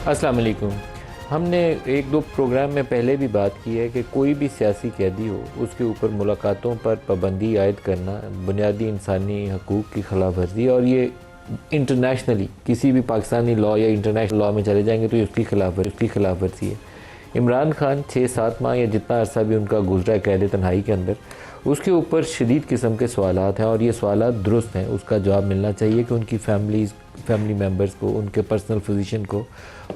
अस्सलाम वालेकुम। हमने एक दो प्रोग्राम में पहले भी बात की है कि कोई भी सियासी कैदी हो उसके ऊपर मुलाकातों पर पाबंदी आयद करना बुनियादी इंसानी हकूक़ की खिलाफ वर्जी, और ये इंटरनेशनली किसी भी पाकिस्तानी लॉ या इंटरनेशनल लॉ में चले जाएंगे तो ये उसकी खिलाफ वर्जी है। इमरान खान 6-7 माह या जितना अरसा भी उनका गुजरा कैद तन्हाई के अंदर, उसके ऊपर शदीद किस्म के सवालात हैं और ये सवालात दुरुस्त हैं। उसका जवाब मिलना चाहिए कि उनकी फैमिली मेम्बर्स को, उनके पर्सनल फिजिशियन को,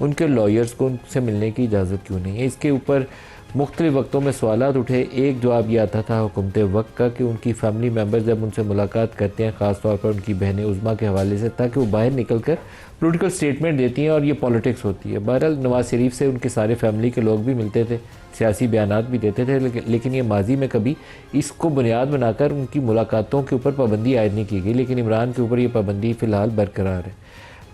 उनके लॉयर्स को उनसे मिलने की इजाज़त क्यों नहीं है। इसके ऊपर मुख्तलिफ़ वक्तों में सवालात उठे। एक जवाब ये आता था हुकूमत वक्त का कि उनकी फैमिली मेम्बर्स जब उनसे मुलाकात करते हैं, ख़ास तौर पर उनकी बहनें उज़्मा के हवाले से, ताकि वो बाहर निकल कर पॉलिटिकल स्टेटमेंट देती हैं और ये पॉलिटिक्स होती है। बहरहाल नवाज़ शरीफ से उनके सारे फैमिली के लोग भी मिलते थे, सियासी बयानात भी देते थे, लेकिन ये माजी में कभी इसको बुनियाद बनाकर उनकी मुलाकातों के ऊपर पाबंदी आयद नहीं की गई। लेकिन इमरान के ऊपर ये पाबंदी फ़िलहाल बरकरार है।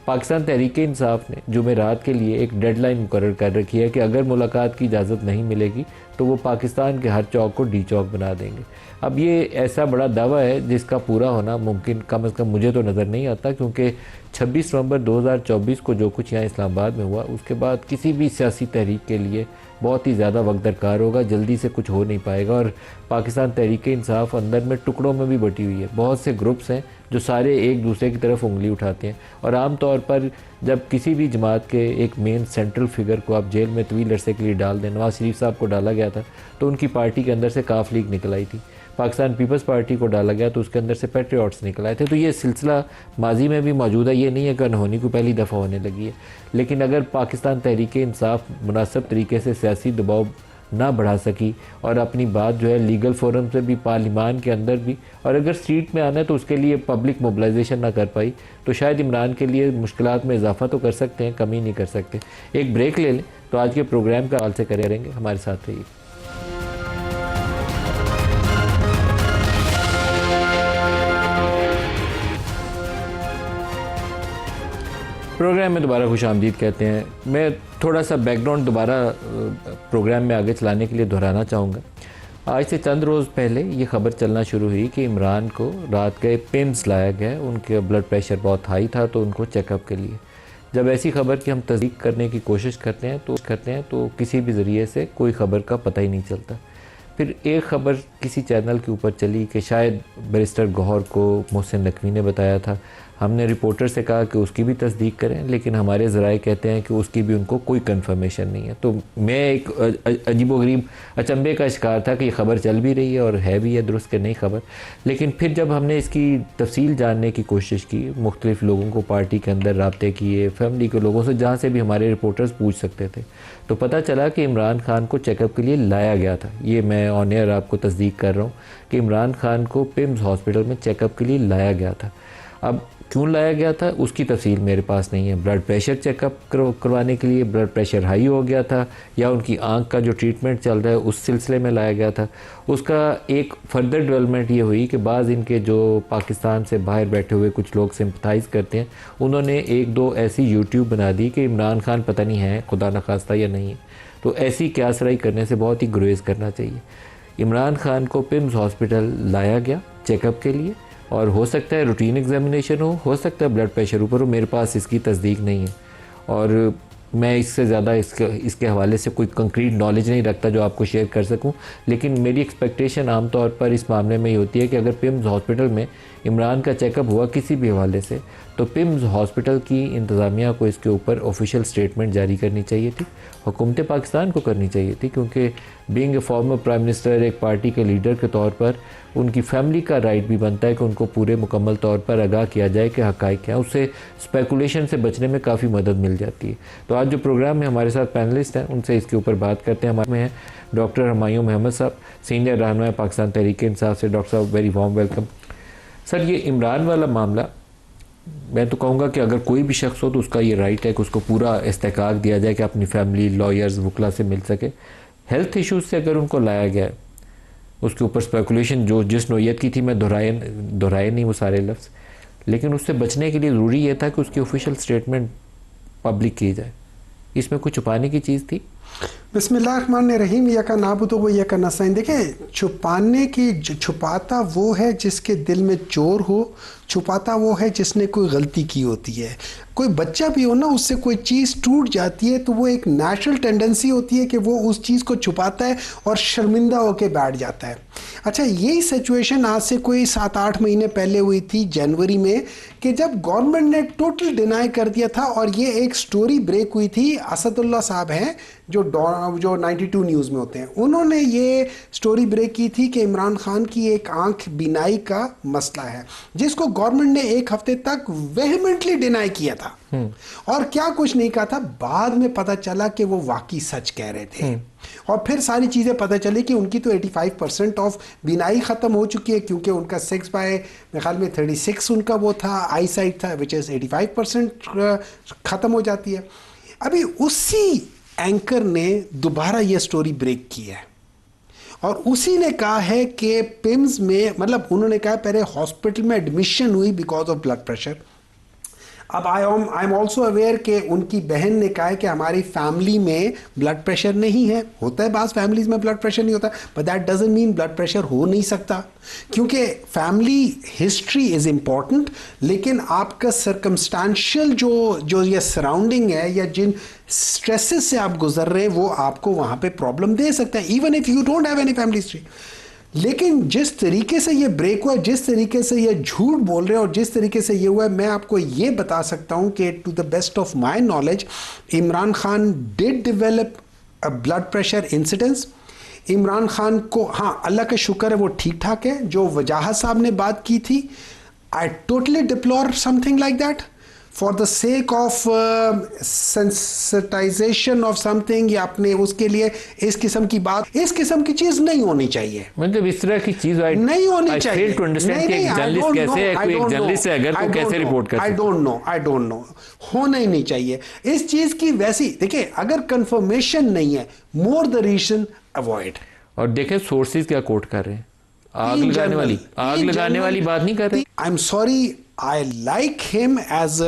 पाकिस्तान तहरीक इंसाफ ने जुमेरात के लिए एक डेडलाइन मुकर्रर कर रखी है कि अगर मुलाकात की इजाज़त नहीं मिलेगी तो वो पाकिस्तान के हर चौक को डी चौक बना देंगे। अब ये ऐसा बड़ा दावा है जिसका पूरा होना मुमकिन कम से कम मुझे तो नज़र नहीं आता, क्योंकि 26 नवंबर 2024 को जो कुछ यहाँ इस्लामाबाद में हुआ उसके बाद किसी भी सियासी तहरीक के लिए बहुत ही ज़्यादा वक्त दरकार होगा, जल्दी से कुछ हो नहीं पाएगा। और पाकिस्तान तहरीक इंसाफ अंदर में टुकड़ों में भी बटी हुई है। बहुत से ग्रुप्स हैं जो सारे एक दूसरे की तरफ उंगली उठाते हैं, और आम तौर पर जब किसी भी जमात के एक मेन सेंट्रल फिगर को आप जेल में तवील अरसे के लिए डाल दें, नवाज़ शरीफ साहब को डाला गया था तो उनकी पार्टी के अंदर से काफ लीग निकल आई थी। पाकिस्तान पीपल्स पार्टी को डाला गया तो उसके अंदर से पैट्रियट्स निकल आए थे। तो ये सिलसिला माजी में भी मौजूद है, ये नहीं है कि अनहोनी को पहली दफ़ा होने लगी है। लेकिन अगर पाकिस्तान तहरीक इंसाफ मुनासिब तरीके से सियासी दबाव ना बढ़ा सकी और अपनी बात जो है लीगल फोरम से भी, पार्लिमान के अंदर भी, और अगर स्ट्रीट में आना है तो उसके लिए पब्लिक मोबिलाइजेशन ना कर पाई, तो शायद इमरान के लिए मुश्किलात में इजाफा तो कर सकते हैं, कमी नहीं कर सकते। एक ब्रेक ले लें तो आज के प्रोग्राम का हाल से करेंगे। हमारे साथ रहिए। प्रोग्राम में दोबारा खुश आमदीद कहते हैं। मैं थोड़ा सा बैकग्राउंड दोबारा प्रोग्राम में आगे चलाने के लिए दोहराना चाहूँगा। आज से चंद रोज़ पहले ये ख़बर चलना शुरू हुई कि इमरान को रात गए पिम्स लाया गया, उनके ब्लड प्रेशर बहुत हाई था तो उनको चेकअप के लिए। जब ऐसी ख़बर की हम तस्दीक करने की कोशिश करते हैं तो किसी भी ज़रिए से कोई ख़बर का पता ही नहीं चलता। फिर एक ख़बर किसी चैनल के ऊपर चली कि शायद बैरिस्टर गौहर को मोहसिन नकवी ने बताया था। हमने रिपोर्टर से कहा कि उसकी भी तस्दीक करें, लेकिन हमारे ज़राए कहते हैं कि उसकी भी उनको कोई कंफर्मेशन नहीं है। तो मैं एक अजीबोगरीब अचंभे का शिकार था कि ये ख़बर चल भी रही है और है भी है दुरुस्त के नहीं ख़बर। लेकिन फिर जब हमने इसकी तफसील जानने की कोशिश की, मुख्तलिफ़ लोगों को पार्टी के अंदर राब्ते किए, फैमिली के लोगों से, जहाँ से भी हमारे रिपोर्टर्स पूछ सकते थे, तो पता चला कि इमरान खान को चेकअप के लिए लाया गया था। ये मैं ऑन एयर आपको तस्दीक कर रहा हूँ कि इमरान खान को पिम्स हॉस्पिटल में चेकअप के लिए लाया गया था। अब क्यों लाया गया था उसकी तफसील मेरे पास नहीं है। ब्लड प्रेशर चेकअप करवाने के लिए, ब्लड प्रेशर हाई हो गया था, या उनकी आंख का जो ट्रीटमेंट चल रहा है उस सिलसिले में लाया गया था। उसका एक फर्दर डेवलपमेंट ये हुई कि बाज़ इनके जो पाकिस्तान से बाहर बैठे हुए कुछ लोग सिंपथाइज़ करते हैं, उन्होंने एक दो ऐसी यूट्यूब बना दी कि इमरान खान पता नहीं है खुदा न खास्ता या नहीं है। तो ऐसी क्यासराई करने से बहुत ही गुरेज करना चाहिए। इमरान खान को पिम्स हॉस्पिटल लाया गया चेकअप के लिए, और हो सकता है रूटीन एग्जामिनेशन हो सकता है ब्लड प्रेशर ऊपर हो, मेरे पास इसकी तस्दीक नहीं है और मैं इससे ज़्यादा इसके हवाले से कोई कंक्रीट नॉलेज नहीं रखता जो आपको शेयर कर सकूं। लेकिन मेरी एक्सपेक्टेशन आम तौर पर इस मामले में ये होती है कि अगर पिम्स हॉस्पिटल में इमरान का चेकअप हुआ किसी भी हवाले से, तो पिम्स हॉस्पिटल की इंतज़ामिया को इसके ऊपर ऑफिशियल स्टेटमेंट जारी करनी चाहिए थी, हुकूमत पाकिस्तान को करनी चाहिए थी, क्योंकि being a former prime minister, एक पार्टी के लीडर के तौर पर उनकी फैमिली का राइट भी बनता है कि उनको पूरे मुकम्मल तौर पर आगाह किया जाए कि हक़ाइक़ क्या है। उससे स्पेकुलेशन से बचने में काफ़ी मदद मिल जाती है। तो आज जो प्रोग्राम में हमारे साथ पैनलिस्ट हैं उनसे इसके ऊपर बात करते हैं। हमारे में हैं डॉक्टर हुमायूं मोहम्मद साहब, सीनियर रहनुमा पाकिस्तान तहरीक इंसाफ से। डॉक्टर साहब वेरी वार्म वेलकम। सर, ये इमरान वाला मामला, मैं तो कहूँगा कि अगर कोई भी शख्स हो तो उसका ये राइट है कि उसको पूरा इस्तेकाक दिया जाए कि अपनी फैमिली, लॉयर्स, वकला से मिल सके। हेल्थ इश्यूज़ से अगर उनको लाया गया है, उसके ऊपर स्पेकुलेशन जो जिस नोयत की थी, मैं दोहराए नहीं वो सारे लफ्ज़, लेकिन उससे बचने के लिए ज़रूरी ये था कि उसकी ऑफिशियल स्टेटमेंट पब्लिक की जाए। इसमें कुछ छुपाने की चीज़ थी? बिस्मिल्लाहिर्रहमानिर्रहीम। यका नाबुदु व यका नस्तईन। देखिए, छुपाने की, छुपाता वो है जिसके दिल में चोर हो, छुपाता वो है जिसने कोई गलती की होती है। कोई बच्चा भी हो ना, उससे कोई चीज़ टूट जाती है तो वो एक नेचुरल टेंडेंसी होती है कि वो उस चीज़ को छुपाता है और शर्मिंदा होकर बैठ जाता है। अच्छा, यही सिचुएशन आज से कोई 7-8 महीने पहले हुई थी जनवरी में, कि जब गवर्नमेंट ने टोटल डिनाई कर दिया था। और ये एक स्टोरी ब्रेक हुई थी, असदुल्ला साहब हैं जो 92 न्यूज़ में होते हैं, उन्होंने ये स्टोरी ब्रेक की थी कि इमरान खान की एक आंख बीनाई का मसला है, जिसको गवर्नमेंट ने एक हफ्ते तक वेहमेंटली डिनाई किया था और क्या कुछ नहीं कहा था। बाद में पता चला कि वो वाकई सच कह रहे थे और फिर सारी चीज़ें पता चली कि उनकी तो 85% ऑफ बीनाई ख़त्म हो चुकी है, क्योंकि उनका 6 बाय मेरे ख्याल में 36 उनका वो था, आई साइट था, विच इज़ 85% ख़त्म हो जाती है। अभी उसी एंकर ने दोबारा ये स्टोरी ब्रेक की है और उसी ने कहा है कि पिम्स में, मतलब उन्होंने कहा पहले हॉस्पिटल में एडमिशन हुई बिकॉज ऑफ ब्लड प्रेशर। अब आई एम ऑल्सो अवेयर कि उनकी बहन ने कहा है कि हमारी फैमिली में ब्लड प्रेशर नहीं है। होता है बाज़ फैमिलीज में ब्लड प्रेशर नहीं होता, but that doesn't mean blood pressure हो नहीं सकता, क्योंकि फैमिली हिस्ट्री इज़ इम्पॉर्टेंट, लेकिन आपका सर्कमस्टांशियल जो ये सराउंडिंग है या जिन स्ट्रेसेस से आप गुजर रहे हैं वो आपको वहाँ पे प्रॉब्लम दे सकता है, even if you don't have any family history. लेकिन जिस तरीके से ये ब्रेक हुआ, जिस तरीके से ये झूठ बोल रहे हैं और जिस तरीके से ये हुआ है, मैं आपको ये बता सकता हूँ कि to the best of my knowledge Imran Khan did develop a blood pressure incidence. Imran Khan को, हाँ अल्लाह का शुक्र है वो ठीक ठाक है। जो वजाहत साहब ने बात की थी, I totally deplore something like that for the sake of sensitization of something, या अपने उसके लिए इस किस्म की बात, इस किस्म की चीज नहीं होनी चाहिए। मतलब इस तरह की चीज नहीं होनी चाहिए। फेल टू अंडरस्टैंड कि एक जर्नलिस्ट कैसे, कोई एक जर्नलिस्ट है अगर, तो कैसे रिपोर्ट कर सकता है। आई डोंट नो, होना ही नहीं चाहिए इस चीज की। वैसी देखिए, अगर कंफर्मेशन नहीं है, मोर द रीजन अवॉइड। और देखें सोर्सेज क्या कोट कर रहे हैं, आग लगाने वाली बात नहीं कर रहे। I am sorry, I like him as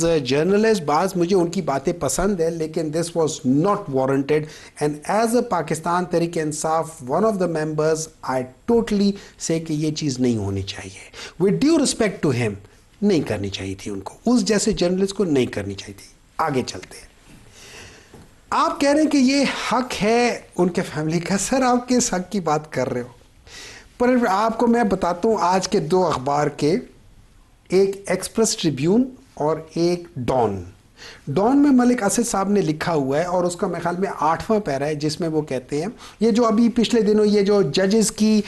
a journalist, बाज मुझे उनकी बातें पसंद है, लेकिन this was not warranted. And as a Pakistan Tehreek Insaf one of the members, I totally say कि ये चीज़ नहीं होनी चाहिए। With due respect to him, नहीं करनी चाहिए थी उनको, उस जैसे जर्नलिस्ट को नहीं करनी चाहिए थी। आगे चलते हैं। आप कह रहे हैं कि ये हक है उनके फैमिली का। सर, आप किस हक की बात कर रहे हो? पर आपको मैं बताता हूँ, आज के 2 अखबार के, एक एक्सप्रेस ट्रिब्यून और एक डॉन में मलिक असद साहब ने लिखा हुआ है और उसका मेरे ख्याल में 8वां पैरा है, जिसमें वो कहते हैं, ये जो अभी पिछले दिनों ये जो जजेस की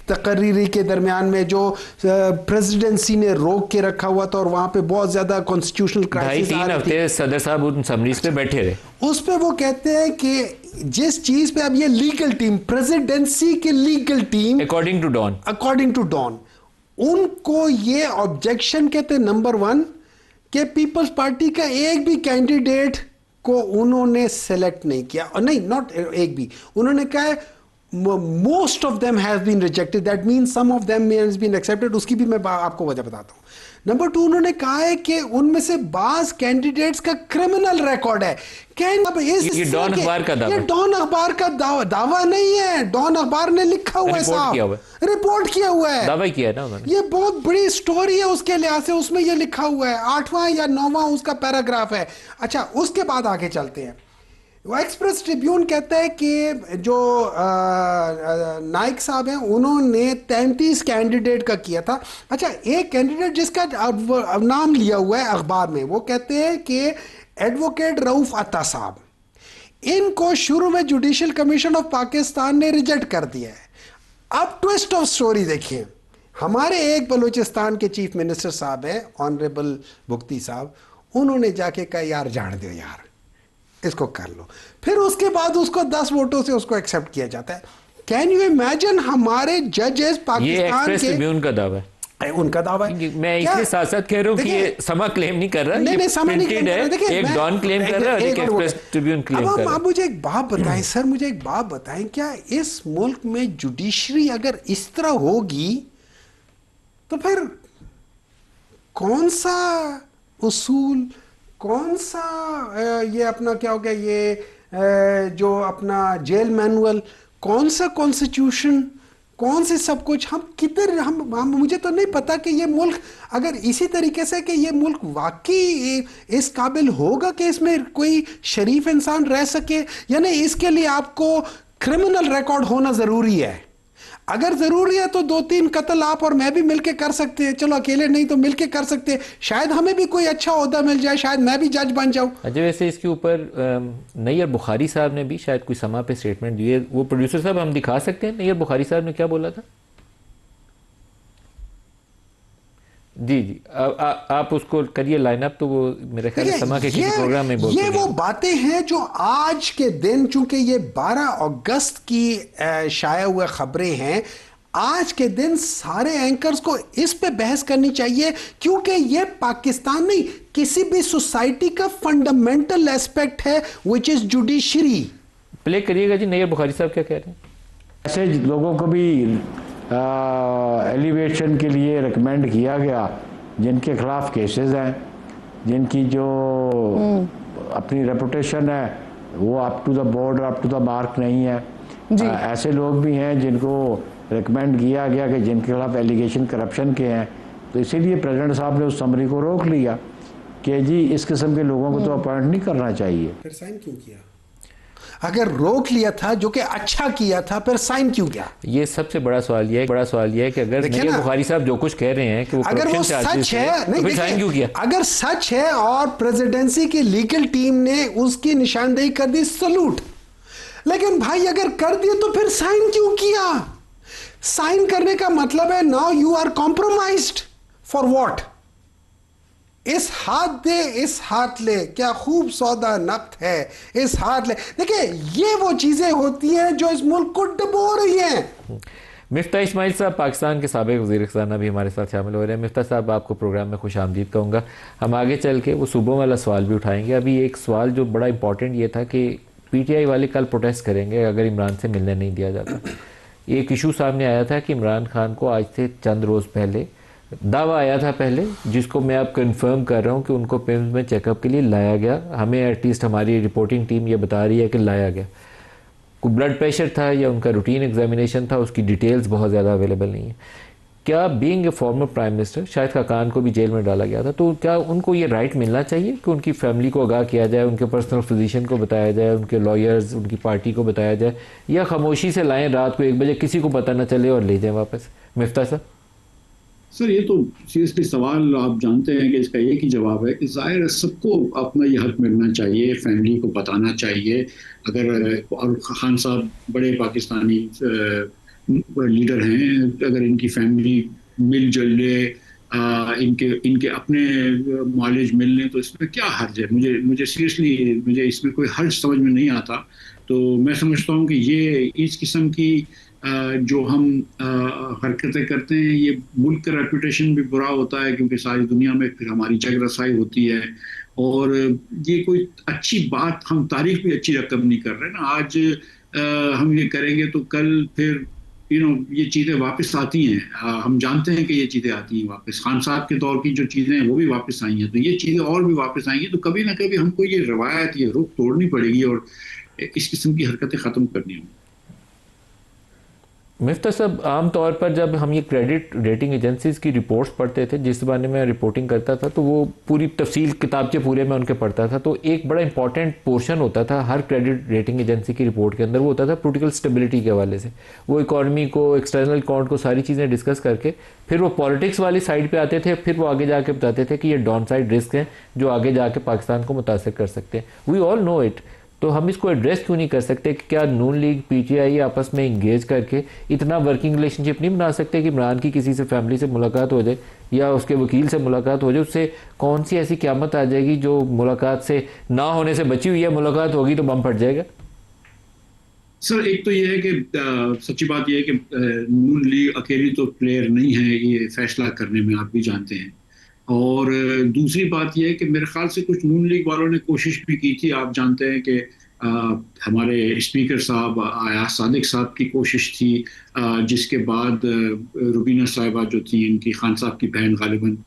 तकरीरी के दरमियान में जो प्रेसिडेंसी ने रोक के रखा हुआ था और वहाँ पे बहुत ज़्यादा कॉन्स्टिट्यूशनल क्राइसिस, 2.5-3 हफ्ते सदर साहब उन समरीज पे बैठे रहे, उस पे वो कहते हैं कि जिस चीज़ पे अब ये लीगल टीम, प्रेसिडेंसी की legal team, according to Dawn, उनको ये ऑब्जेक्शन कहते हैं नंबर 1 कि पीपल्स पार्टी का एक भी कैंडिडेट को उन्होंने सेलेक्ट नहीं किया, और नहीं, नॉट एक भी, उन्होंने कहा है most of them have been rejected, that means some of them has been accepted. उसकी भी मैं आपको वजह बताता हूँ। नंबर 2, उन्होंने कहा है कि उनमें से बाज कैंडिडेट्स का क्रिमिनल रिकॉर्ड है। ये डॉन अखबार का दावा, ये डॉन अखबार का दावा नहीं है, डॉन अखबार ने लिखा हुआ है, रिपोर्ट किया हुआ है, दावा किया है ना उन्होंने। ये बहुत बड़ी स्टोरी है उसके लिहाज से, उसमें ये लिखा हुआ है, 8वां या 9वां उसका पैराग्राफ है। अच्छा, उसके बाद आगे चलते हैं। वो एक्सप्रेस ट्रिब्यून कहता है कि जो नाइक साहब हैं उन्होंने 33 कैंडिडेट का किया था। अच्छा, एक कैंडिडेट जिसका अब नाम लिया हुआ है अखबार में, वो कहते हैं कि एडवोकेट रऊफ अता साहब, इनको शुरू में जुडिशल कमीशन ऑफ पाकिस्तान ने रिजेक्ट कर दिया है। अब ट्विस्ट ऑफ स्टोरी देखिए, हमारे एक बलूचिस्तान के चीफ मिनिस्टर साहब हैं ऑनरेबल भुक्ती साहब, उन्होंने जाके कहा यार जान दो यार, इसको कर लो। फिर उसके बाद उसको 10 वोटों से उसको एक्सेप्ट किया जाता है। कैन यू इमेजिन हमारे जजेस पाकिस्तान के, ट्रिब्यून का दावा है, उनका दावा है। मैं इसके साथ साथ कह रहा हूं कि ये समा क्लेम नहीं कर रहा, नहीं समा नहीं क्लेम कर रहा। देखिए, एक डॉन क्लेम कर रहा है और एक एक्सप्रेस ट्रिब्यून क्लेम कर रहा है। अब मुझे एक बात बताएं सर, मुझे एक बात बताएं, क्या इस मुल्क में जुडिशरी अगर इस तरह होगी तो फिर कौन सा उसूल, कौन सा ये अपना क्या हो गया, ये जो अपना जेल मैनुअल, कौन सा कॉन्स्टिट्यूशन, कौन से सब कुछ, हम किधर, हम मुझे तो नहीं पता कि ये मुल्क अगर इसी तरीके से कि ये मुल्क वाकई इस काबिल होगा कि इसमें कोई शरीफ इंसान रह सके या नहीं। इसके लिए आपको क्रिमिनल रिकॉर्ड होना ज़रूरी है। अगर ज़रूरी है तो 2-3 कत्ल आप और मैं भी मिलके कर सकते हैं, चलो अकेले नहीं तो मिलके कर सकते हैं, शायद हमें भी कोई अच्छा ओहदा मिल जाए, शायद मैं भी जज बन जाऊं। अच्छा, वैसे इसके ऊपर नैयर बुखारी साहब ने भी शायद कोई समा पे स्टेटमेंट दिए, वो प्रोड्यूसर साहब हम दिखा सकते हैं नैयर बुखारी साहब ने क्या बोला था? जी जी, आप उसको करिए लाइन अप, तो वो मेरे ख्याल से समा के किसी प्रोग्राम में बोल ये वो बातें हैं जो आज के दिन, चूंकि ये 12 अगस्त की शाया हुए खबरें हैं, आज के दिन सारे एंकर्स को इस पे बहस करनी चाहिए, क्योंकि ये पाकिस्तान नहीं किसी भी सोसाइटी का फंडामेंटल एस्पेक्ट है, विच इज जुडिशरी। प्ले करिएगा जी, नैयर बुखारी साहब क्या कह रहे हैं। ऐसे लोगों को भी एलिवेशन के लिए रिकमेंड किया गया जिनके खिलाफ केसेस हैं, जिनकी जो अपनी रेपुटेशन है वो up to the border, up to the mark नहीं है। ऐसे लोग भी हैं जिनको रिकमेंड किया गया कि जिनके खिलाफ एलिगेशन करप्शन के हैं, तो इसीलिए प्रेसिडेंट साहब ने उस समरी को रोक लिया कि जी इस किस्म के लोगों को तो अपॉइंट नहीं करना चाहिए। फिर साइन क्यों किया? अगर रोक लिया था, जो कि अच्छा किया था, फिर साइन क्यों किया? ये सबसे बड़ा सवाल ये है कि अगर नैयर बुखारी साहब जो कुछ कह रहे हैं कि वो अगर वो सच है, नहीं, तो फिर साइन क्यों किया? अगर सच है और प्रेसिडेंसी की लीगल टीम ने उसकी निशानदेही कर दी, सलूट। लेकिन भाई अगर कर दिया तो फिर साइन क्यों किया? साइन करने का मतलब है now you are compromised for what? इस हाथ दे इस हाथ ले, क्या खूब सौदा नक्त है, इस हाथ ले। देखिए ये वो चीजें होती हैं जो इस मुल्क को डुबो रही हैं। मिफ्ता इस्माइल साहब पाकिस्तान के साबिक वज़ीर ख़ज़ाना भी हमारे साथ शामिल हो रहे हैं। मिफ्ता साहब, आपको प्रोग्राम में खुश आमदीद कहूँगा। हम आगे चल के वो सूबों वाला सवाल भी उठाएंगे। अभी एक सवाल जो बड़ा इंपॉर्टेंट ये था कि PTI वाले कल प्रोटेस्ट करेंगे अगर इमरान से मिलने नहीं दिया जाता। एक इशू सामने आया था कि इमरान खान को आज से चंद रोज़ पहले दावा आया था पहले, जिसको मैं अब कंफर्म कर रहा हूँ कि उनको पिम्स में चेकअप के लिए लाया गया। हमें एटलीस्ट हमारी रिपोर्टिंग टीम ये बता रही है कि लाया गया। कोई ब्लड प्रेशर था या उनका रूटीन एग्जामिनेशन था, उसकी डिटेल्स बहुत ज़्यादा अवेलेबल नहीं है। क्या being a former prime minister, Shahid Khaqan को भी जेल में डाला गया था, तो क्या उनको ये राइट मिलना चाहिए कि उनकी फैमिली को आगाह किया जाए, उनके पर्सनल फिजिशियन को बताया जाए, उनके लॉयर्स, उनकी पार्टी को बताया जाए, या खामोशी से लाएं रात को 1 बजे, किसी को पता ना चले और ले जाएं वापस? मिफ्ता साहब। सर ये तो सीरियसली सवाल, आप जानते हैं कि इसका एक ही जवाब है कि जाहिर है सबको अपना ये हक मिलना चाहिए, फैमिली को बताना चाहिए। अगर और खान साहब बड़े पाकिस्तानी लीडर हैं, अगर इनकी फैमिली मिलजुल ले, इनके अपने मालिज मिल लें, तो इसमें क्या हर्ज है? मुझे सीरियसली मुझे इसमें कोई हर्ज समझ में नहीं आता। तो मैं समझता हूँ कि ये इस किस्म की जो हम हरकतें करते हैं, ये मुल्क का रेपुटेशन भी बुरा होता है, क्योंकि सारी दुनिया में फिर हमारी जग रसाई होती है। और ये कोई अच्छी बात, हम तारीख भी अच्छी रकम नहीं कर रहे ना। आज हम ये करेंगे तो कल फिर ये चीज़ें वापस आती हैं। हम जानते हैं कि ये चीज़ें आती हैं वापस। खान साहब के दौर की जो चीज़ें हैं वो भी वापस आई हैं, तो ये चीज़ें और भी वापस आएंगी। तो कभी ना कभी हमको ये रवायत, ये रुख तोड़नी पड़ेगी और इस किस्म की हरकतें ख़त्म करनी होंगी। मिफ्ता साहब, आम तौर पर जब हम ये क्रेडिट रेटिंग एजेंसीज़ की रिपोर्ट्स पढ़ते थे, जिस ज़माने में रिपोर्टिंग करता था, तो वो पूरी तफसील किताबचे पूरे में उनके पढ़ता था, तो एक बड़ा इंपॉर्टेंट पोर्शन होता था हर क्रेडिट रेटिंग एजेंसी की रिपोर्ट के अंदर, वो होता था पोलिटिकल स्टेबिलिटी के हवाले से। वो इकॉनमी को, एक्सटर्नल अकाउंट को, सारी चीज़ें डिस्कस करके फिर वो पॉलिटिक्स वाली साइड पर आते थे। फिर वो आगे जाके बताते थे कि ये डाउन साइड रिस्क हैं जो आगे जाके पाकिस्तान को मुतासर कर सकते हैं। We all know it. तो हम इसको एड्रेस क्यों नहीं कर सकते कि क्या नून लीग, PTI आपस में इंगेज करके इतना वर्किंग रिलेशनशिप नहीं बना सकते कि इमरान की किसी से फैमिली से मुलाकात हो जाए या उसके वकील से मुलाकात हो जाए? उससे कौन सी ऐसी क़यामत आ जाएगी जो मुलाकात से ना होने से बची हुई है, मुलाकात होगी तो बम फट जाएगा? सर एक तो ये है कि सच्ची बात ये है कि नून लीग अकेली तो प्लेयर नहीं है ये फैसला करने में, आप भी जानते हैं। और दूसरी बात यह है कि मेरे ख्याल से कुछ नून लीग वालों ने कोशिश भी की थी। आप जानते हैं कि हमारे स्पीकर साहब अयाज सादिक साहब की कोशिश थी, जिसके बाद रुबीना साहिबा जो थी, इनकी खान साहब की बहन गालिबन,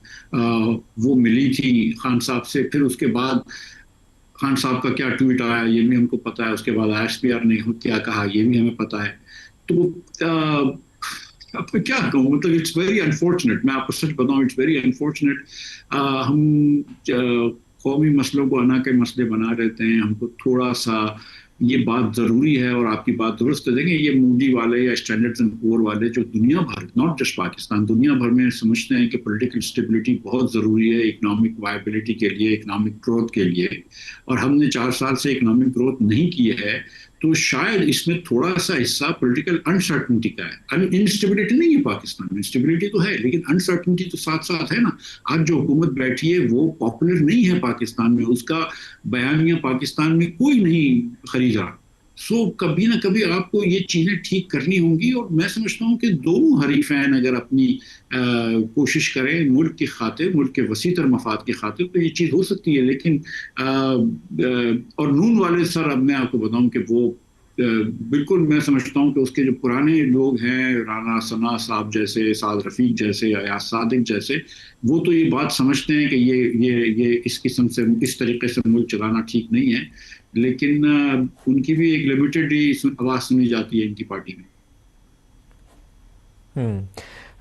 वो मिली थी खान साहब से। फिर उसके बाद खान साहब का क्या ट्वीट आया ये भी हमको पता है। उसके बाद ISPR ने क्या कहा ये भी हमें पता है। तो अब मैं क्या कहूँ, मतलब इट्स वेरी अनफॉर्चुनेट, मैं आपको सच बताऊँ, इट्स वेरी अनफॉर्चुनेट। हम कौमी मसलों को अना के मसले बना रहते हैं। हमको थोड़ा सा ये बात ज़रूरी है, और आपकी बात दुरुस्त देंगे, ये मूडी वाले या स्टैंडर्ड्स एंड पुअर वाले जो दुनिया भर, नॉट जस्ट पाकिस्तान, दुनिया भर में समझते हैं कि पॉलिटिकल स्टेबिलिटी बहुत ज़रूरी है इकोनॉमिक वायबिलिटी के लिए, इकोनॉमिक ग्रोथ के लिए, और हमने 4 साल से इकोनॉमिक ग्रोथ नहीं की है, तो शायद इसमें थोड़ा सा हिस्सा पॉलिटिकल अनसर्टनिटी का है। इंस्टेबिलिटी नहीं है पाकिस्तान में, इंस्टेबिलिटी तो है, लेकिन अनसर्टनिटी तो साथ साथ है ना। आज जो हुकूमत बैठी है वो पॉपुलर नहीं है पाकिस्तान में, उसका बयानिया पाकिस्तान में कोई नहीं खरीद रहा। सो कभी ना कभी आपको ये चीज़ें ठीक करनी होंगी, और मैं समझता हूँ कि दोनों हरीफैन अगर अपनी कोशिश करें मुल्क की खातिर, मुल्क के वसीतर मफाद की खातिर, तो ये चीज़ हो सकती है। लेकिन और नून वाले सर, अब मैं आपको बताऊँ कि वो बिल्कुल, मैं समझता हूँ कि उसके जो पुराने लोग हैं, राना सना साहब जैसे, साद रफ़ीक जैसे, अयाज सादिक जैसे, वो तो ये बात समझते हैं कि ये इस किस्म से, इस तरीके से मुल्क चलाना ठीक नहीं है, लेकिन उनकी भी एक लिमिटेड ही आवाज़ सुनी जाती है इनकी पार्टी में।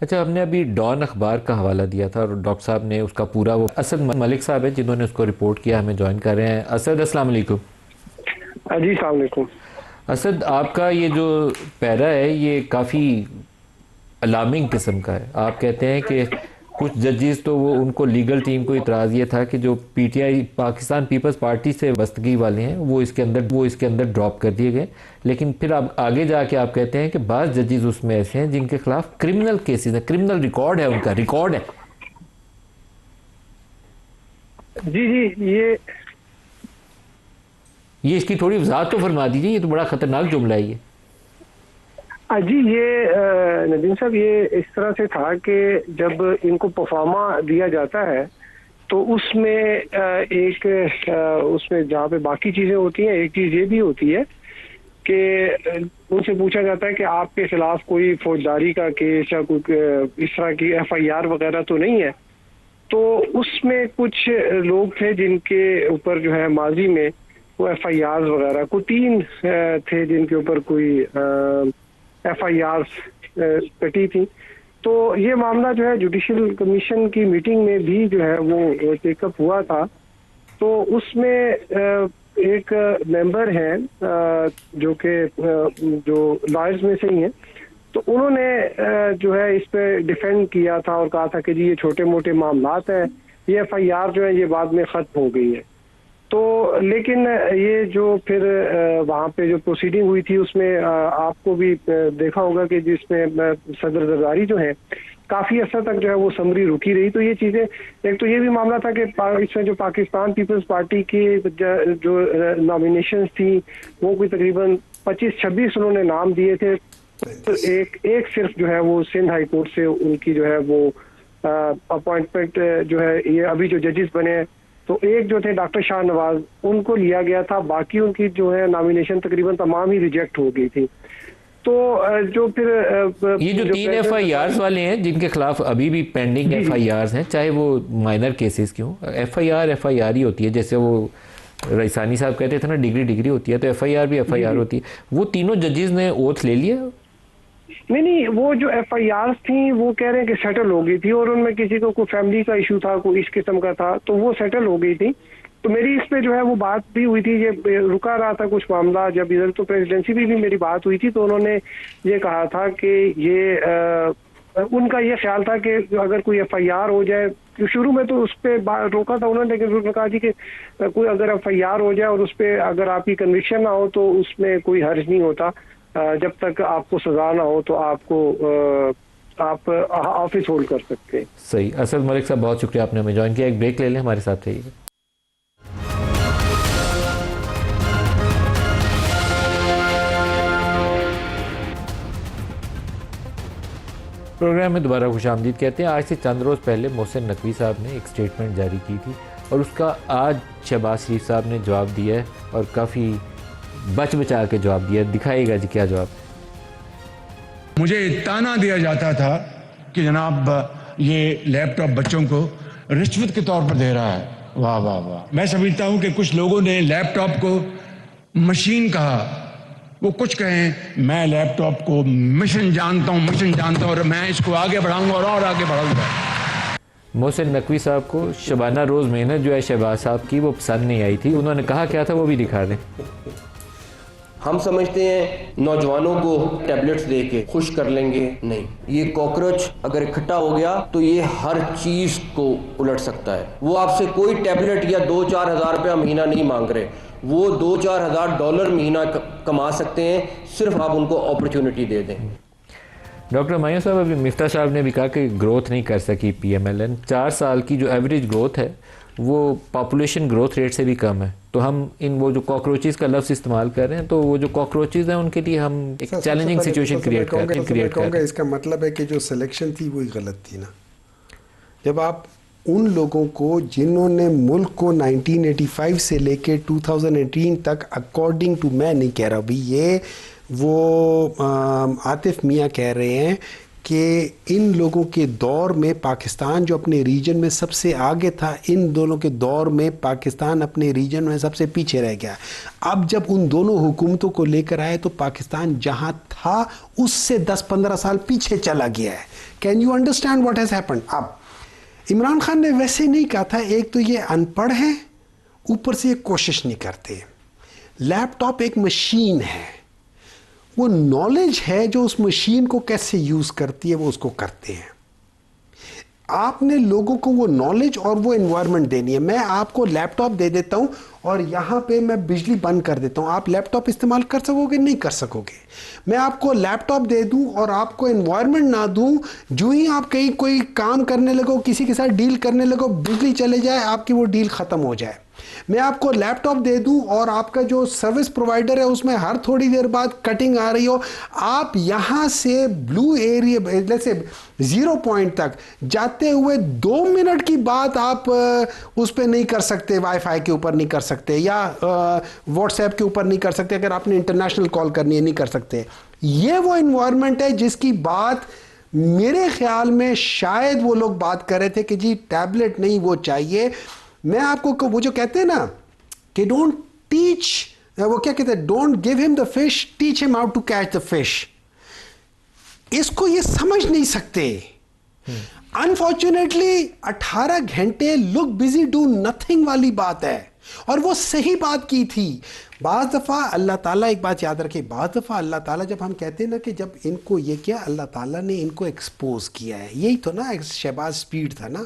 अच्छा, हमने अभी डॉन अखबार का हवाला दिया था, और डॉक्टर साहब ने उसका पूरा, वो असद मलिक साहब है जिन्होंने उसको रिपोर्ट किया, हमें ज्वाइन कर रहे हैं। असद, अस्सलाम वालेकुम। जी अस्सलाम वालेकुम। असद, आपका ये जो पैरा है ये काफ़ी अलार्मिंग किस्म का है। आप कहते हैं कि कुछ जजेस, तो वो उनको लीगल टीम को इतराज़ ये था कि जो पीटीआई पाकिस्तान पीपल्स पार्टी से वस्तगी वाले हैं वो इसके अंदर ड्रॉप कर दिए गए। लेकिन फिर आप आगे जाके आप कहते हैं कि बाज़ जजेस उसमें ऐसे हैं जिनके खिलाफ क्रिमिनल केसेस है, क्रिमिनल रिकॉर्ड है, उनका रिकॉर्ड है। जी ये इसकी थोड़ी वजाहत तो फरमा दीजिए, ये तो बड़ा ख़तरनाक जुमला है ये। जी, ये नदीम साहब, ये इस तरह से था कि जब इनको परफॉर्मा दिया जाता है तो उसमें उसमें जहाँ पे बाकी चीज़ें होती हैं, एक चीज़ ये भी होती है कि उनसे पूछा जाता है कि आपके खिलाफ कोई फौजदारी का केस या कोई इस तरह की एफआईआर वगैरह तो नहीं है। तो उसमें कुछ लोग थे जिनके ऊपर जो है माजी में वो एफआईआर वगैरह, को 3 थे जिनके ऊपर कोई एफआईआर कटी थी। तो ये मामला जो है जुडिशल कमीशन की मीटिंग में भी जो है वो टेकअप हुआ था। तो उसमें एक मेंबर हैं जो लॉयर्स में से ही हैं, तो उन्होंने जो है इस पे डिफेंड किया था और कहा था कि जी ये छोटे मोटे मामलात हैं, ये एफआईआर जो है ये बाद में ख़त्म हो गई है। तो लेकिन ये जो फिर वहाँ पे जो प्रोसीडिंग हुई थी उसमें आपको भी देखा होगा कि जिसमें सदर जरदारी जो है काफ़ी अर्सा तक जो है वो समरी रुकी रही। तो ये चीज़ें, एक तो ये भी मामला था कि इसमें जो पाकिस्तान पीपल्स पार्टी की जो नॉमिनेशंस थी वो कोई तकरीबन 25-26 उन्होंने नाम दिए थे। तो एक सिर्फ जो है वो सिंध हाई कोर्ट से उनकी जो है वो अपॉइंटमेंट जो है, ये अभी जो जजेस बने, तो एक जो थे डॉक्टर शाहनवाज, उनको लिया गया था, बाकी उनकी जो है नॉमिनेशन तकरीबन तमाम ही रिजेक्ट हो गई थी। तो जो फिर ये जो 3 एफआईआर वाले हैं जिनके खिलाफ अभी भी पेंडिंग एफआईआर हैं, चाहे वो माइनर केसेस क्यों, एफआईआर ही होती है। जैसे वो रईसानी साहब कहते थे ना, डिग्री होती है, तो एफआईआर भी एफआईआर होती है। वो तीनों जजेस ने ओथ ले लिया? नहीं, वो जो एफआईआर थी वो कह रहे हैं कि सेटल हो गई थी, और उनमें किसी को कोई फैमिली का इशू था, कोई इस किस्म का था, तो वो सेटल हो गई थी। तो मेरी इस पे जो है वो बात भी हुई थी, ये रुका रहा था कुछ मामला। जब इधर तो प्रेसिडेंसी भी मेरी बात हुई थी, तो उन्होंने ये कहा था कि ये उनका ये ख्याल था कि अगर कोई एफआईआर हो जाए, शुरू में तो उस पर रोका था उन्होंने, लेकिन उन्होंने कहा जी कि कोई अगर एफआईआर हो जाए और उस पर अगर आपकी कन्विक्शन ना हो तो उसमें कोई हर्ज नहीं होता, जब तक आपको सजा ना हो तो आप ऑफिस होल्ड कर सकते हैं। सही। असद मलिक साहब, बहुत शुक्रिया आपने हमें ज्वाइन किया। एक ब्रेक ले लें, हमारे साथ रहिएगा। प्रोग्राम में दोबारा खुशामदीद कहते हैं। आज से चंद रोज़ पहले मोहसिन नकवी साहब ने एक स्टेटमेंट जारी की थी, और उसका आज शहबाज शरीफ साहब ने जवाब दिया है, और काफ़ी बचा के जवाब दिया। दिखाएगा जी क्या जवाब। मुझे ताना दिया जाता था कि जनाब ये लैपटॉप बच्चों को रिश्वत के तौर पर दे रहा है। वाह वाह वाह। मैं समझता हूं कि कुछ लोगों ने लैपटॉप को मशीन कहा, वो कुछ कहें, मैं लैपटॉप को मिशन जानता हूं और मैं इसको आगे बढ़ाऊंगा और आगे बढ़ाऊंगा। मोहसिन नकवी साहब को शबाना रोज़ मेहनत जो है शहबाज साहब की वो पसंद नहीं आई थी। उन्होंने कहा क्या था वो भी दिखा दें। हम समझते हैं नौजवानों को टैबलेट्स दे के खुश कर लेंगे, नहीं। ये कॉकरोच अगर इकट्ठा हो गया तो ये हर चीज को उलट सकता है। वो आपसे कोई टैबलेट या 2-4 हज़ार रुपया महीना नहीं मांग रहे, वो 2-4 हज़ार डॉलर महीना कमा सकते हैं, सिर्फ आप उनको अपॉर्चुनिटी दे दें। डॉक्टर मायूं साहब, अभी मिफ्ता साहब ने भी कहा कि ग्रोथ नहीं कर सकी PMLN। 4 साल की जो एवरेज ग्रोथ है वो पॉपुलेशन ग्रोथ रेट से भी कम है। तो हम इन वो जो कॉकरोचेस का लफ्ज़ इस्तेमाल कर रहे हैं, तो वो जो कॉकरोचेस हैं उनके लिए हम एक चैलेंजिंग सिचुएशन क्रिएट कर रहे हैं। इसका मतलब है कि जो सिलेक्शन थी वही गलत थी ना। जब आप उन लोगों को जिन्होंने मुल्क को 1985 से लेके 2018 तक, अकॉर्डिंग टू, मैं नहीं कह रहा अभी ये, वो आतिफ मियाँ कह रहे हैं कि इन लोगों के दौर में पाकिस्तान जो अपने रीजन में सबसे आगे था, इन दोनों के दौर में पाकिस्तान अपने रीजन में सबसे पीछे रह गया। अब जब उन दोनों हुकूमतों को लेकर आए तो पाकिस्तान जहां था उससे 10-15 साल पीछे चला गया है। Can you understand what has happened? अब इमरान खान ने वैसे नहीं कहा था, एक तो ये अनपढ़ हैं, ऊपर से ये कोशिश नहीं करते। लैपटॉप एक मशीन है, वो नॉलेज है जो उस मशीन को कैसे यूज़ करती है वो उसको करते हैं। आपने लोगों को वो नॉलेज और वो एनवायरनमेंट देनी है। मैं आपको लैपटॉप दे देता हूं और यहाँ पे मैं बिजली बंद कर देता हूं, आप लैपटॉप इस्तेमाल कर सकोगे? नहीं कर सकोगे। मैं आपको लैपटॉप दे दूं और आपको एनवायरनमेंट ना दूं, जो ही आप कहीं कोई काम करने लगो, किसी के साथ डील करने लगो, बिजली चले जाए, आपकी वो डील ख़त्म हो जाए। मैं आपको लैपटॉप दे दूं और आपका जो सर्विस प्रोवाइडर है उसमें हर थोड़ी देर बाद कटिंग आ रही हो, आप यहाँ से ब्लू एरिया जैसे 0 पॉइंट तक जाते हुए 2 मिनट की बात आप उस पर नहीं कर सकते, वाईफाई के ऊपर नहीं कर सकते या व्हाट्सएप के ऊपर नहीं कर सकते, अगर आपने इंटरनेशनल कॉल करनी है नहीं कर सकते। ये वो इन्वायरमेंट है जिसकी बात मेरे ख्याल में शायद वो लोग बात कर रहे थे कि जी टैबलेट नहीं वो चाहिए। मैं आपको वो जो कहते हैं ना कि डोंट टीच, वो क्या कहते हैं, don't give him the fish, teach him how to catch the fish. इसको ये समझ नहीं सकते। अनफॉर्चुनेटली 18 घंटे लुक बिजी डू नथिंग वाली बात है, और वो सही बात की थी। बाज़ दफ़ा अल्लाह ताला, एक बात याद रखें, बाज़ दफ़ा अल्लाह ताला, जब हम कहते हैं ना कि जब इनको ये किया, अल्लाह ताला ने इनको एक्सपोज किया है, यही तो ना शहबाज स्पीड था ना,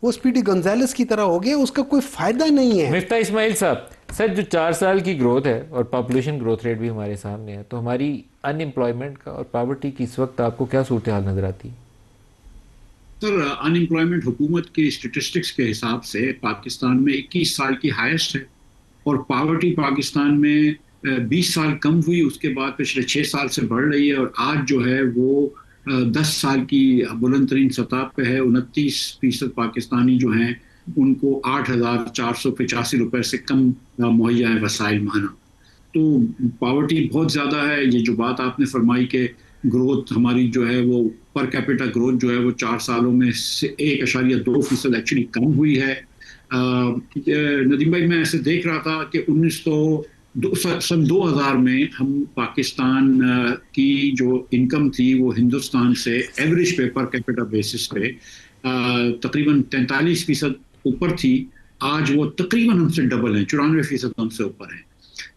वो स्पीडी गोंजालेस की तरह हो गया, उसका कोई फ़ायदा नहीं है। मिफ्ता इस्माइल साहब, सर जो 4 साल की ग्रोथ है और पॉपुलेशन ग्रोथ रेट भी हमारे सामने है, तो हमारी अनएम्प्लॉयमेंट का और पॉवर्टी की इस वक्त आपको क्या सूरत हाल नज़र आती है? सर, अनएम्प्लॉयमेंट हुकूमत के स्टेटिस्टिक्स के हिसाब से पाकिस्तान में 21 साल की हाईएस्ट है, और पॉवर्टी पाकिस्तान में 20 साल कम हुई, उसके बाद पिछले 6 साल से बढ़ रही है, और आज जो है वो 10 साल की बुलंद तरीन सतह पे है। 29% पाकिस्तानी जो हैं उनको 8,485 रुपये से कम मुहैया है वसाइल माना। तो पॉवर्टी बहुत ज़्यादा है। ये जो बात आपने फरमाई कि ग्रोथ हमारी जो है वो पर कैपिटा ग्रोथ जो है वो 4 सालों में से 1.2% एक्चुअली कम हुई है। नदीम भाई, मैं ऐसे देख रहा था कि सन 2000 में हम पाकिस्तान की जो इनकम थी वो हिंदुस्तान से एवरेज पे पर कैपिटा बेसिस पे तकरीबन 43% ऊपर थी। आज वो तकरीबन हमसे डबल है, 94% हमसे ऊपर है।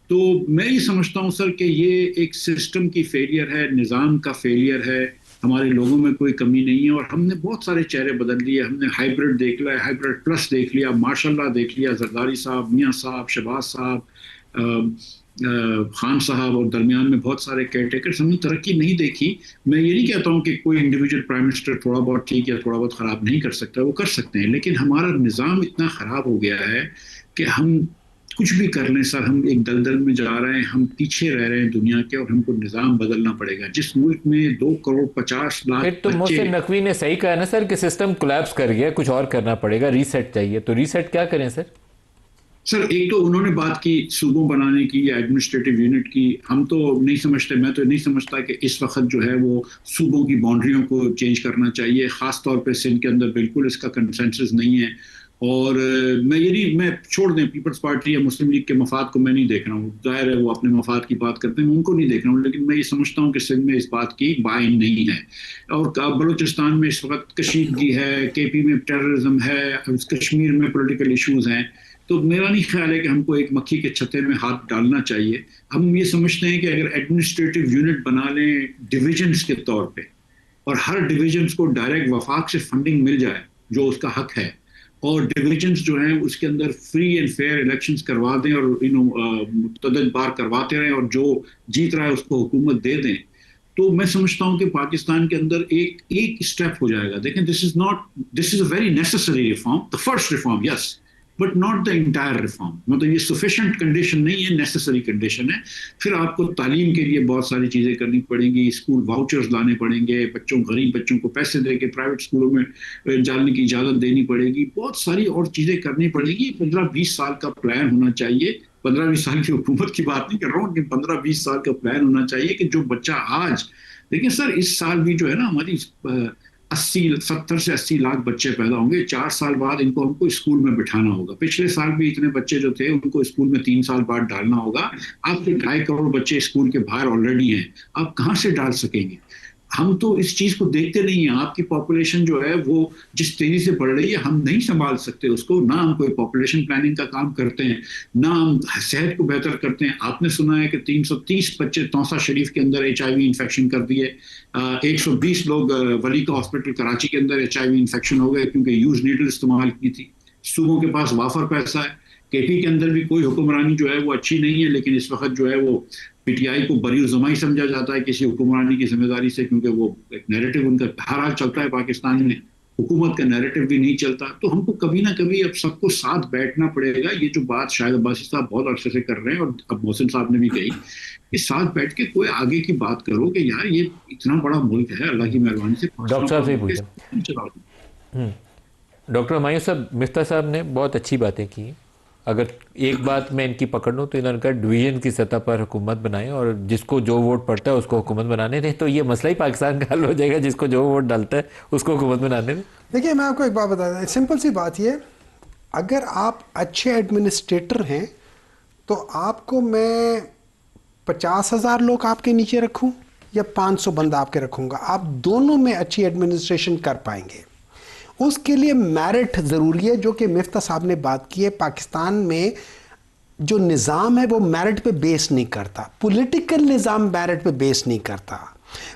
तो मैं ये समझता हूँ सर कि ये एक सिस्टम की फेलियर है, निज़ाम का फेलियर है, हमारे लोगों में कोई कमी नहीं है। और हमने बहुत सारे चेहरे बदल लिए। हमने हाइब्रिड देख लिया, हाइब्रिड प्लस देख लिया, माशाल्लाह देख लिया, जरदारी साहब, मियाँ साहब, शहबाज साहब, खान साहब, और दरमियान में बहुत सारे केयरटेकर्स। हमने तरक्की नहीं देखी। मैं ये नहीं कहता हूँ कि कोई इंडिविजुअल प्राइम मिनिस्टर थोड़ा बहुत ठीक या थोड़ा बहुत ख़राब नहीं कर सकता, वो कर सकते हैं, लेकिन हमारा निज़ाम इतना ख़राब हो गया है कि हम कुछ भी कर लें सर, हम एक दलदल में जा रहे हैं, हम पीछे रह रहे हैं दुनिया के, और हमको निज़ाम बदलना पड़ेगा। जिस मुल्क में 2,50,00,000 फिर तो मोहसिन नकवी ने सही कहा ना सर कि सिस्टम कोलैप्स कर गया, कुछ और करना पड़ेगा, रीसेट चाहिए। तो रीसेट क्या करें सर? सर, एक तो उन्होंने बात की सूबों बनाने की या एडमिनिस्ट्रेटिव यूनिट की। हम तो नहीं समझते, मैं तो नहीं समझता कि इस वक्त जो है वो सूबों की बाउंड्रियों को चेंज करना चाहिए। ख़ास तौर पे सिंध के अंदर बिल्कुल इसका कंसेंसस नहीं है। और मैं छोड़ दें पीपल्स पार्टी या मुस्लिम लीग के मफाद को मैं नहीं देख रहा हूँ, जाहिर है वो अपने मफाद की बात करते हैं, मैं उनको नहीं देख रहा हूँ, लेकिन मैं ये समझता हूँ कि सिंध में इस बात की बाइन नहीं है। और बलूचिस्तान में इस वक्त कशीदगी है, केपी में टेररिज्म है, कश्मीर में पॉलिटिकल इश्यूज हैं, तो मेरा नहीं ख्याल है कि हमको एक मक्खी के छत्ते में हाथ डालना चाहिए। हम ये समझते हैं कि अगर एडमिनिस्ट्रेटिव यूनिट बना लें डिविजन्स के तौर पे, और हर डिविजन्स को डायरेक्ट वफाक से फंडिंग मिल जाए जो उसका हक है, और डिविजन्स जो हैं उसके अंदर फ्री एंड फेयर इलेक्शंस करवा दें और मुतअद्दिद बार करवाते रहें, और जो जीत रहा है उसको हुकूमत दे दें, तो मैं समझता हूं कि पाकिस्तान के अंदर एक स्टेप हो जाएगा। देखें, this is a very necessary reform, the first reform, yes, but not the entire reform. मतलब ये सफिशिएंट कंडीशन नहीं है, नेसेसरी कंडीशन है। फिर आपको तालीम के लिए बहुत सारी चीज़ें करनी पड़ेंगी, स्कूल वाउचर्स लाने पड़ेंगे, गरीब बच्चों को पैसे दे के प्राइवेट स्कूलों में जाने की इजाज़त देनी पड़ेगी, बहुत सारी और चीज़ें करनी पड़ेगी। 15-20 साल का प्लान होना चाहिए। 15-20 साल की हुकूमत की बात नहीं कर रहा हूँ, लेकिन 15-20 साल का प्लान होना चाहिए कि जो बच्चा आज, देखिए सर, इस साल भी जो है ना हमारी 70 से 80 लाख बच्चे पैदा होंगे। 4 साल बाद हमको स्कूल में बिठाना होगा। पिछले साल भी इतने बच्चे जो थे उनको स्कूल में 3 साल बाद डालना होगा। आपके 2.5 करोड़ बच्चे स्कूल के बाहर ऑलरेडी हैं, आप कहाँ से डाल सकेंगे? हम तो इस चीज को देखते नहीं है। आपकी पॉपुलेशन जो है वो जिस तेजी से बढ़ रही है, हम नहीं संभाल सकते उसको। ना हम कोई पॉपुलेशन प्लानिंग का काम करते हैं, ना हम सेहत को बेहतर करते हैं। आपने सुना है कि 330 बच्चे तौसा शरीफ के अंदर HIV इन्फेक्शन कर दिए। 120 लोग वली का हॉस्पिटल कराची के अंदर HIV इन्फेक्शन हो गए क्योंकि यूज नीडल इस्तेमाल की थी। सूबों के पास वाफर पैसा है। KP के अंदर भी कोई हुक्मरानी जो है वो अच्छी नहीं है, लेकिन इस वक्त जो है वो PTI को बरी ज़माई समझा जाता है किसी हुक्मरानी की जिम्मेदारी से, क्योंकि वो एक नैरेटिव उनका हर हाल चलता है पाकिस्तान में, हुकूमत का नैरेटिव भी नहीं चलता। तो हमको कभी ना कभी अब सबको साथ बैठना पड़ेगा। ये जो बात शायद अब्बासी साहब बहुत अरसे से कर रहे हैं, और अब मोहसिन साहब ने भी कही कि साथ बैठ के कोई आगे की बात करो कि यार ये इतना बड़ा मुल्क है, अल्लाह की मेहरबानी से। डॉक्टर साहब से पूछा, डॉक्टर हुमायूं साहब, मिफ्ता साहब ने बहुत अच्छी बातें की। अगर एक बात मैं इनकी पकड़ लूँ तो इन्होंने कहा डिवीजन की सतह पर हुकूमत बनाएं और जिसको जो वोट पड़ता है उसको हुकूमत बनाने दें, तो ये मसला ही पाकिस्तान का हल हो जाएगा। जिसको जो वोट डालता है उसको हुकूमत बनाने दें। देखिए, मैं आपको एक बात बता दूं, सिंपल सी बात ये, अगर आप अच्छे एडमिनिस्ट्रेटर हैं तो आपको मैं 50,000 लोग आपके नीचे रखूं या 500 बंदा आपके रखूंगा, आप दोनों में अच्छी एडमिनिस्ट्रेशन कर पाएंगे। उसके लिए मेरिट ज़रूरी है, जो कि मिफ्ता साहब ने बात की है। पाकिस्तान में जो निज़ाम है वो मेरिट पे बेस नहीं करता, पॉलिटिकल निज़ाम मेरिट पे बेस नहीं करता।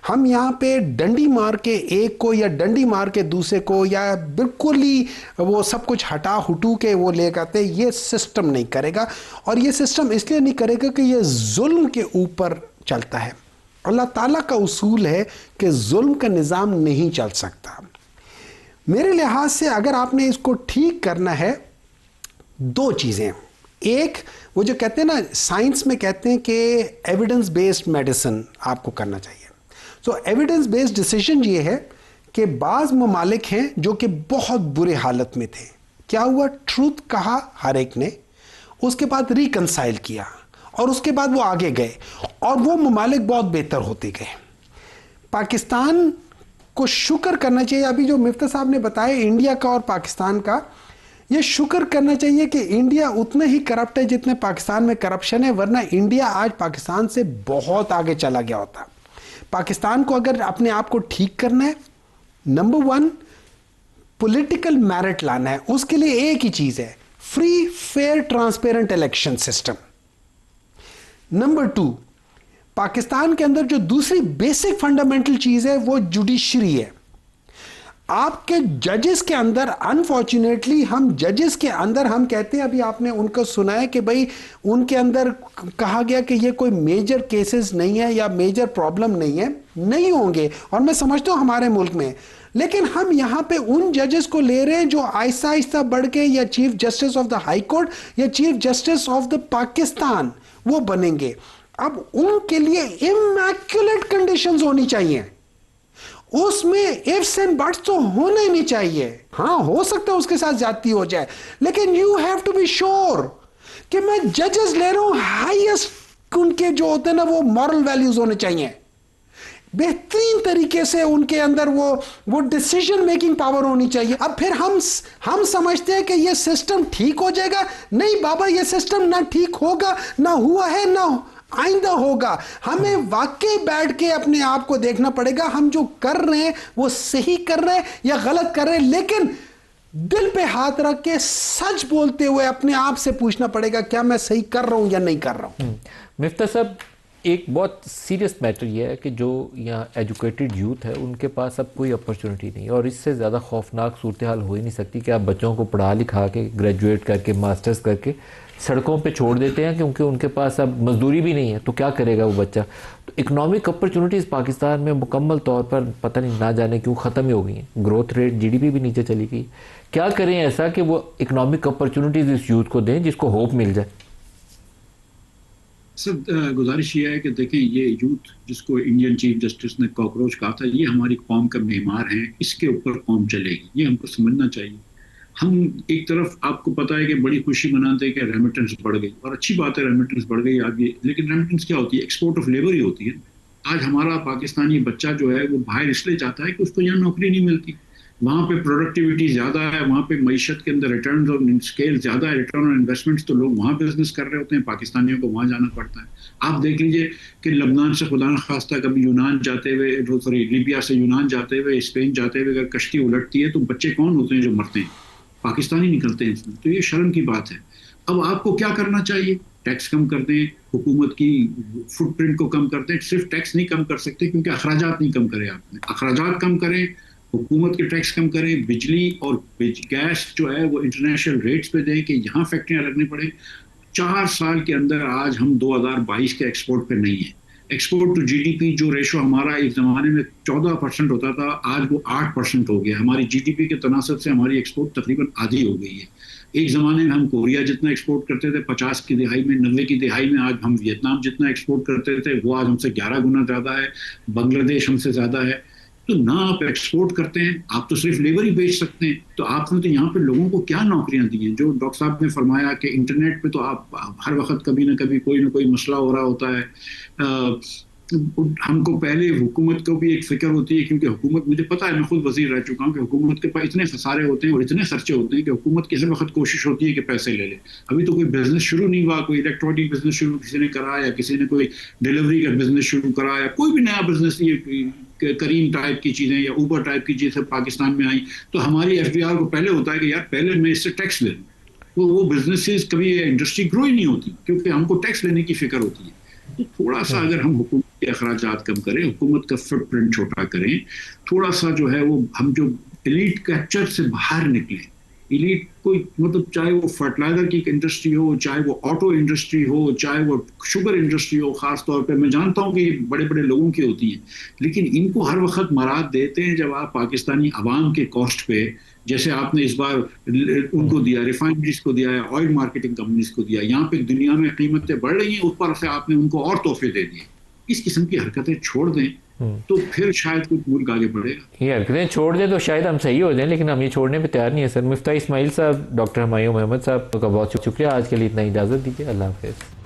हम यहाँ पे डंडी मार के एक को या डंडी मार के दूसरे को या बिल्कुल ही वो सब कुछ हटा हुटू के वो ले आते, ये सिस्टम नहीं करेगा। और ये सिस्टम इसलिए नहीं करेगा कि ये जुल्म के ऊपर चलता है। अल्लाह ताला का उसूल है कि जुल्म का निज़ाम नहीं चल सकता। मेरे लिहाज से अगर आपने इसको ठीक करना है, 2 चीज़ें। एक, वो जो कहते हैं ना, साइंस में कहते हैं कि एविडेंस बेस्ड मेडिसिन आपको करना चाहिए। सो एविडेंस बेस्ड डिसीजन ये है कि बाज़ ममालिक हैं जो कि बहुत बुरे हालत में थे, क्या हुआ, ट्रूथ कहा हर एक ने, उसके बाद रिकंसाइल किया और उसके बाद वो आगे गए और वो ममालिक बहुत बेहतर होते गए। पाकिस्तान को शुक्र करना चाहिए, अभी जो मिफ्ता साहब ने बताया इंडिया का और पाकिस्तान का, ये शुक्र करना चाहिए कि इंडिया उतना ही करप्ट है जितने पाकिस्तान में करप्शन है, वरना इंडिया आज पाकिस्तान से बहुत आगे चला गया होता। पाकिस्तान को अगर अपने आप को ठीक करना है, नंबर 1 पॉलिटिकल मेरिट लाना है। उसके लिए एक ही चीज है, free fair transparent election system. Number 2, Pakistan के अंदर जो दूसरी बेसिक फंडामेंटल चीज है वो जुडिशरी है। आपके जजेस के अंदर, अनफॉर्चुनेटली हम जजेस के अंदर हम कहते हैं, अभी आपने उनको सुना है कि भाई उनके अंदर कहा गया कि ये कोई मेजर केसेस नहीं है या मेजर प्रॉब्लम नहीं है, नहीं होंगे, और मैं समझता हूं हमारे मुल्क में। लेकिन हम यहां पे उन जजेस को ले रहे हैं जो आहिस्ता आहिस्ता बढ़ के या chief justice of the high court या chief justice of the Pakistan वो बनेंगे। अब उनके लिए इमैक्युलेट कंडीशंस होनी चाहिए, उसमें इफ्स एंड बट्स तो होना ही नहीं चाहिए। हाँ, हो सकता है उसके साथ ज्यादती हो जाए, लेकिन you have to be sure कि मैं जजेस ले रहा हूं हाईएस्ट, उनके जो होते हैं ना वो मॉरल वैल्यूज होने चाहिए। बेहतरीन तरीके से उनके अंदर वो डिसीजन मेकिंग पावर होनी चाहिए। अब फिर हम समझते हैं कि ये सिस्टम ठीक हो जाएगा। नहीं बाबा, ये सिस्टम ना ठीक होगा, ना हुआ है, ना आइंदा होगा। हमें वाकई बैठ के अपने आप को देखना पड़ेगा, हम जो कर रहे हैं वो सही कर रहे हैं या गलत कर रहे हैं, लेकिन दिल पे हाथ रख के सच बोलते हुए अपने आप से पूछना पड़ेगा क्या मैं सही कर रहा हूं या नहीं कर रहा हूं। मिफ्ता साहब, एक बहुत सीरियस मैटर ये है कि जो यहाँ एजुकेटेड यूथ है उनके पास अब कोई अपॉर्चुनिटी नहीं है, और इससे ज़्यादा खौफनाक सूरत हाल हो ही नहीं सकती कि आप बच्चों को पढ़ा लिखा के ग्रेजुएट करके मास्टर्स करके सड़कों पे छोड़ देते हैं क्योंकि उनके पास अब मजदूरी भी नहीं है, तो क्या करेगा वो बच्चा। तो इकोनॉमिक अपॉर्चुनिटीज़ पाकिस्तान में मुकम्मल तौर पर पता नहीं ना जाने क्यों ख़त्म ही हो गई हैं। ग्रोथ रेट जीडीपी भी नीचे चली गई। क्या करें ऐसा कि वो इकोनॉमिक अपॉर्चुनिटीज़ इस यूथ को दें जिसको होप मिल जाए। सर गुजारिश ये है कि देखें, ये यूथ जिसको इंडियन चीफ जस्टिस ने कॉकरोच कहा था, ये हमारी कौम का मेहमान है, इसके ऊपर कौम चलेगी, ये हमको समझना चाहिए। हम एक तरफ आपको पता है कि बड़ी खुशी मनाते हैं कि रेमिटेंस बढ़ गई, और अच्छी बात है रेमिटेंस बढ़ गई आगे, लेकिन रेमिटेंस क्या होती है? एक्सपोर्ट ऑफ लेबर ही होती है। आज हमारा पाकिस्तानी बच्चा जो है वो बाहर इसलिए जाता है कि उसको यहाँ नौकरी नहीं मिलती, वहाँ पे प्रोडक्टिविटी ज़्यादा है, वहाँ पे मईशत के अंदर रिटर्न ऑन स्केल ज़्यादा है, रिटर्न ऑन इन्वेस्टमेंट्स, तो लोग वहाँ बिजनेस कर रहे होते हैं, पाकिस्तानियों को वहाँ जाना पड़ता है। आप देख लीजिए कि लबनान से खुदा न खास्ता कभी यूनान जाते हुए, सॉरी लीबिया से यूनान जाते हुए, स्पेन जाते हुए अगर कश्ती उलटती है तो बच्चे कौन होते हैं जो मरते हैं? पाकिस्तानी निकलते हैं इसमें। तो ये शर्म की बात है। अब आपको क्या करना चाहिए? टैक्स कम कर दें, हुकूमत की फुटप्रिंट को कम कर दें। सिर्फ टैक्स नहीं कम कर सकते क्योंकि अखराजात नहीं कम करे आपने, अखराजात कम करें, हुकूमत के टैक्स कम करें, बिजली और गैस जो है वो इंटरनेशनल रेट्स पे दें कि यहाँ फैक्ट्रियाँ लगनी पड़े। 4 साल के अंदर आज हम 2022 के एक्सपोर्ट पे नहीं है। एक्सपोर्ट टू जीडीपी जो रेशो हमारा एक ज़माने में 14% होता था, आज वो 8% हो गया। हमारी जीडीपी के तनासब से हमारी एक्सपोर्ट तकरीबन आधी हो गई है। एक ज़माने में हम कोरिया जितना एक्सपोर्ट करते थे 50 की दिहाई में, 90 की दिहाई में, आज हम वियतनाम जितना एक्सपोर्ट करते थे वो आज हमसे 11 गुना ज़्यादा है, बांग्लादेश हमसे ज़्यादा है। तो ना आप एक्सपोर्ट करते हैं, आप तो सिर्फ लेबर ही बेच सकते हैं। तो आपने तो यहाँ पे लोगों को क्या नौकरियां दी हैं? जो डॉक्टर साहब ने फरमाया कि इंटरनेट पे तो आप हर वक्त कभी ना कभी कोई ना कोई मसला हो रहा होता है। हमको पहले हुकूमत को भी एक फिक्र होती है, क्योंकि हुकूमत, मुझे पता है, मैं खुद वजीर रह चुका हूँ कि हुकूमत के पास इतने खसारे होते हैं और इतने खर्चे होते हैं कि हुकूमत की हर वक्त कोशिश होती है कि पैसे ले ले। अभी तो कोई बिजनेस शुरू नहीं हुआ, कोई इलेक्ट्रॉनिक बिजनेस शुरू किसी ने करा, या किसी ने कोई डिलीवरी का बिजनेस शुरू करा, या कोई भी नया बिजनेस, ये करीम टाइप की चीज़ें या ऊबर टाइप की चीज़ें पाकिस्तान में आई, तो हमारी एफबीआर को पहले होता है कि यार पहले मैं इससे टैक्स ले लूँ। वो बिजनेसेस कभी इंडस्ट्री ग्रो ही नहीं होती क्योंकि हमको टैक्स लेने की फिक्र होती है। तो थोड़ा सा अगर हम हुकूमत के अखराजात कम करें, हुकूमत का फुटप्रिंट छोटा करें, थोड़ा सा जो है वो हम जो एलीट कैप्चर से बाहर निकलें। एलीट कोई मतलब चाहे वो फर्टिलाइजर की इंडस्ट्री हो, चाहे वो ऑटो इंडस्ट्री हो, चाहे वो शुगर इंडस्ट्री हो, ख़ास तौर पे मैं जानता हूँ कि ये बड़े बड़े लोगों की होती हैं, लेकिन इनको हर वक्त मराद देते हैं जब आप पाकिस्तानी अवाम के कॉस्ट पे, जैसे आपने इस बार उनको दिया, रिफाइनरीज को दिया है, ऑयल मार्केटिंग कंपनीज को दिया, यहाँ पे दुनिया में कीमतें बढ़ रही हैं, उस पर से आपने उनको और तोहफे दे दिए। इस किस्म की हरकतें छोड़ दें तो फिर शायद कुछ मुल्क आगे बढ़ेगा। ये हरकतें छोड़ दें तो शायद हम सही हो जाएं, लेकिन हम ये छोड़ने पे तैयार नहीं है सर। मिफ्ता इस्माइल साहब, डॉक्टर हुमायूं मोहम्मद साहब का बहुत शुक्रिया। आज के लिए इतना इजाज़त दीजिए। अल्लाह हाफ़िज़।